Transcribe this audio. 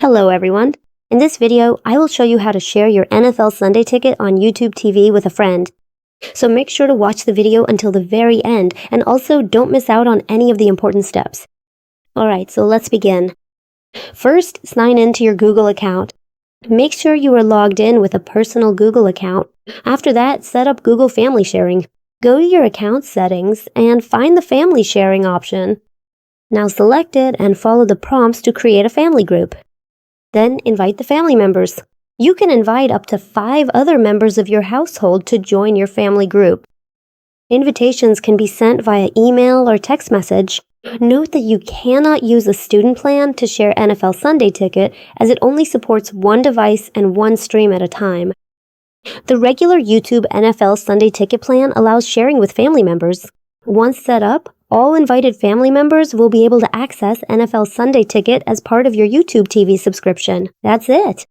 Hello everyone. In this video, I will show you how to share your NFL Sunday ticket on YouTube TV with a friend. So make sure to watch the video until the very end, and also don't miss out on any of the important steps. Alright, so let's begin. First, sign in to your Google account. Make sure you are logged in with a personal Google account. After that, set up Google Family Sharing. Go to your account settings and find the Family Sharing option. Now select it and follow the prompts to create a family group. Then invite the family members. You can invite up to 5 other members of your household to join your family group. Invitations can be sent via email or text message. Note that you cannot use a student plan to share NFL Sunday Ticket, as it only supports one device and one stream at a time. The regular YouTube NFL Sunday Ticket plan allows sharing with family members. Once set up, all invited family members will be able to access NFL Sunday Ticket as part of your YouTube TV subscription. That's it.